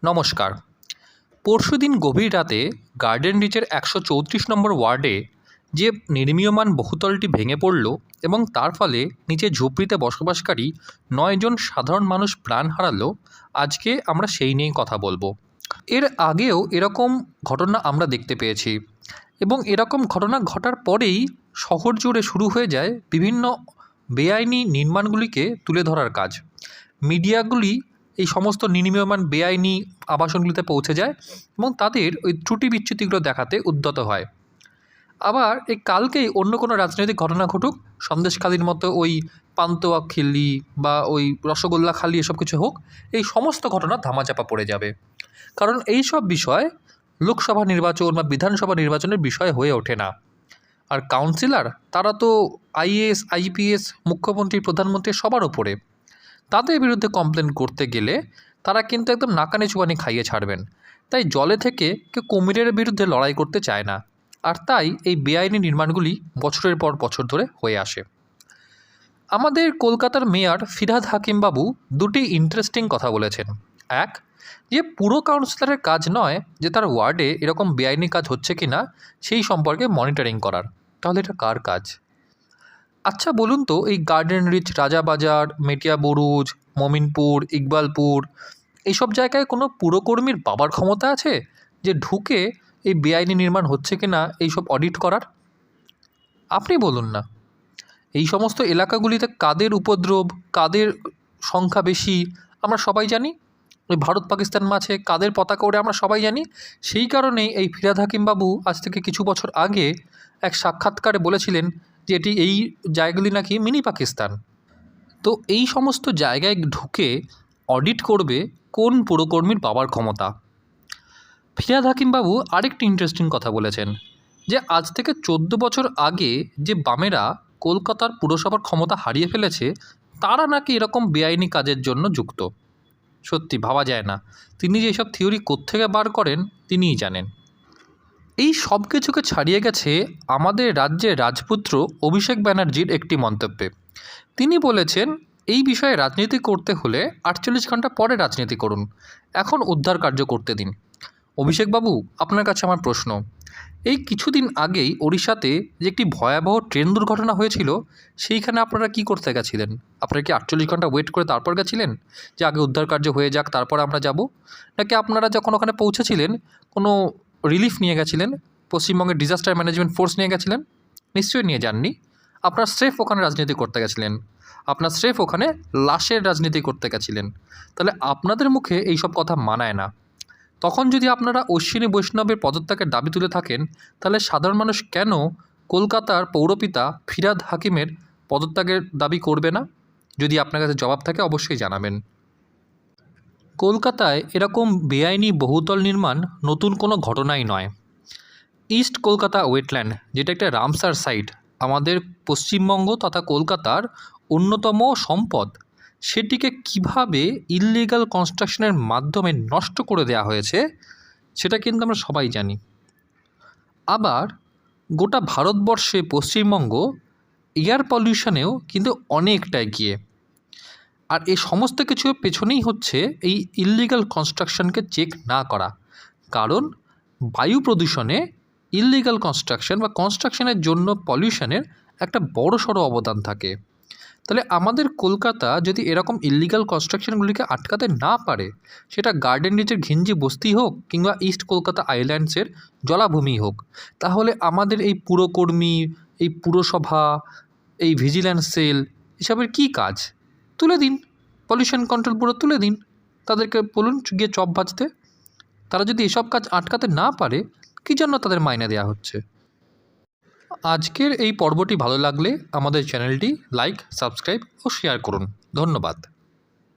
নমস্কার। পরশুদিন গভীর রাতে গার্ডেন রিচের ১৩৪ নম্বর ওয়ার্ডে যে নির্মীয়মান বহুতলটি ভেঙে পড়ল এবং তার ফলে নিচে ঝুপড়িতে বসবাসকারী ৯ জন সাধারণ মানুষ প্রাণ হারালো, আজকে আমরা সেই নিয়েই কথা বলবো। এর আগেও এরকম ঘটনা আমরা দেখতে পেয়েছি এবং এরকম ঘটনা ঘটার পরেই শহর জুড়ে শুরু হয়ে যায় বিভিন্ন বেআইনি নির্মাণগুলিকে তুলে ধরার কাজ। মিডিয়াগুলি এই সমস্ত নির্মীয়মান বেআইনি আবাসনগুলিতে পৌঁছে যায় এবং তাদের ওই ত্রুটি বিচ্যুতিগুলো দেখাতে উদ্যত হয়। আবার এই কালকেই অন্য কোনো রাজনৈতিক ঘটনা ঘটুক, সন্দেশখালির মতো ওই পান্তুয়া খিল্লি বা ওই রসগোল্লা খালি এসব কিছু হোক, এই সমস্ত ঘটনা ধামাচাপা পড়ে যাবে। কারণ এই সব বিষয় লোকসভা নির্বাচন বা বিধানসভা নির্বাচনের বিষয় হয়ে ওঠে না। আর কাউন্সিলর তারা তো আইএএস, আইপিএস, মুখ্যমন্ত্রী, প্রধানমন্ত্রী সবার ওপরে। তাদের বিরুদ্ধে কমপ্লেন করতে গেলে তারা কিন্তু একদম নাকানি চুবানি খাইয়ে ছাড়বেন। তাই জলে থেকে কেউ কুমিরের বিরুদ্ধে লড়াই করতে চায় না, আর তাই এই বেআইনি নির্মাণগুলি বছরের পর বছর ধরে হয়ে আসে। আমাদের কলকাতার মেয়র ফিরহাদ হাকিম বাবু দুটি ইন্টারেস্টিং কথা বলেছেন। এক, যে পুরো কাউন্সিলরের কাজ নয় যে তার ওয়ার্ডে এরকম বেআইনি কাজ হচ্ছে কি না সেই সম্পর্কে মনিটরিং করার, তাহলে এটা কার কাজ? আচ্ছা বলুন তো, এই গার্ডেন রিচ, রাজাবাজার, মেটিয়া বুরুজ, মমিনপুর, ইকবালপুর এইসব জায়গায় কোনো পুরকর্মীর বাবার ক্ষমতা আছে যে ঢুকে এই বেআইনি নির্মাণ হচ্ছে কি না এইসব অডিট করার? আপনি বলুন না। এই সমস্ত এলাকাগুলিতে কাদের উপদ্রব, কাদের সংখ্যা বেশি আমরা সবাই জানি। ওই ভারত পাকিস্তান মাঝে কাদের পতাকা ওড়ে আমরা সবাই জানি। সেই কারণেই এই ফিরহাদ হাকিম বাবু আজ থেকে কিছু বছর আগে এক সাক্ষাৎকারে বলেছিলেন যে এই জায়গাগুলি নাকি মিনি পাকিস্তান। তো এই সমস্ত জায়গায় ঢুকে অডিট করবে কোন পুরকর্মীর বাবার ক্ষমতা? ফিরহাদ হাকিম বাবু আরেকটি ইন্টারেস্টিং কথা বলেছেন যে আজ থেকে 14 বছর আগে যে বামেরা কলকাতার পুরসভার ক্ষমতা হারিয়ে ফেলেছে তারা নাকি এরকম বেআইনি কাজের জন্য যুক্ত। সত্যি ভাবা যায় না, তিনি যে এসব থিওরি কোত্থেকে বার করেন তিনিই জানেন। এই সব কিছুকে ছাড়িয়ে গেছে আমাদের রাজ্যের রাজপুত্র অভিষেক ব্যানার্জির একটি মন্তব্যে। তিনি বলেছেন এই বিষয়ে রাজনীতি করতে হলে 48 ঘন্টা পরে রাজনীতি করুন, এখন উদ্ধার কার্য করতে দিন। অভিষেকবাবু, আপনার কাছে আমার প্রশ্ন, এই কিছুদিন আগেই ওড়িশাতে যে একটি ভয়াবহ ট্রেন দুর্ঘটনা হয়েছিল সেইখানে আপনারা কি করতে গেছিলেন? আপনারা কি 48 ঘন্টা ওয়েট করে তারপর গেছিলেন যে আগে উদ্ধার কার্য হয়ে যাক তারপর আমরা যাব? নাকি আপনারা যখন ওখানে পৌঁছেছিলেন কোনো রিলিফ নিয়ে গেছিলেন, পশ্চিমবঙ্গের ডিজাস্টার ম্যানেজমেন্ট ফোর্স নিয়ে গেছিলেন? নিশ্চয়ই নিয়ে যাননি। আপনারা স্রেফ ওখানে রাজনীতি করতে গেছিলেন, আপনার স্রেফ ওখানে লাশের রাজনীতি করতে গেছিলেন। তাহলে আপনাদের মুখে এইসব কথা মানায় না। তখন যদি আপনারা অশ্বিনী বৈষ্ণবের পদত্যাগের দাবি তুলে থাকেন, তাহলে সাধারণ মানুষ কেন কলকাতার পৌরপিতা ফিরহাদ হাকিমের পদত্যাগের দাবি করবে না? যদি আপনার কাছে জবাব থাকে অবশ্যই জানাবেন। কলকাতায় এরকম বেআইনি বহুতল নির্মাণ নতুন কোনো ঘটনাই নয়। ইস্ট কলকাতা ওয়েটল্যান্ড, যেটা একটা রামসার সাইট, আমাদের পশ্চিমবঙ্গ তথা কলকাতার অন্যতম সম্পদ, সেটিকে কিভাবে ইললিগাল কনস্ট্রাকশনের মাধ্যমে নষ্ট করে দেওয়া হয়েছে সেটা কিন্তু আমরা সবাই জানি। আবার গোটা ভারতবর্ষে পশ্চিমবঙ্গ এয়ার পলিউশনেও কিন্তু অনেকটা এগিয়ে। আর এই সমস্ত কিছুর পেছনেই হচ্ছে এই ইললিগাল কনস্ট্রাকশনকে চেক না করা। কারণ বায়ু প্রদূষণে ইললিগাল কনস্ট্রাকশন বা কনস্ট্রাকশনের জন্য পলিউশনের একটা বড়সড় অবদান থাকে। তাহলে আমাদের কলকাতা যদি এরকম ইললিগাল কনস্ট্রাকশনগুলিকে আটকাতে না পারে, সেটা গার্ডেন রিচের ঘিঞ্জি বস্তি হোক কিংবা ইস্ট কলকাতা আইল্যান্ডসের জলাভূমি হোক, তাহলে আমাদের এই পুরকর্মী, এই পুরসভা, এই ভিজিল্যান্স সেল এসবের কী কাজ? তুলে দিন, পলিউশন কন্ট্রোল ব্যুরো তুলে দিন, তাদেরকে বলুন গিয়ে চপ ভাজতে। তারা যদি এসব কাজ আটকাতে না পারে, কী জন্য তাদের মাইনে দেওয়া হচ্ছে? আজকের এই পর্বটি ভালো লাগলে আমাদের চ্যানেলটি লাইক, সাবস্ক্রাইব ও শেয়ার করুন। ধন্যবাদ।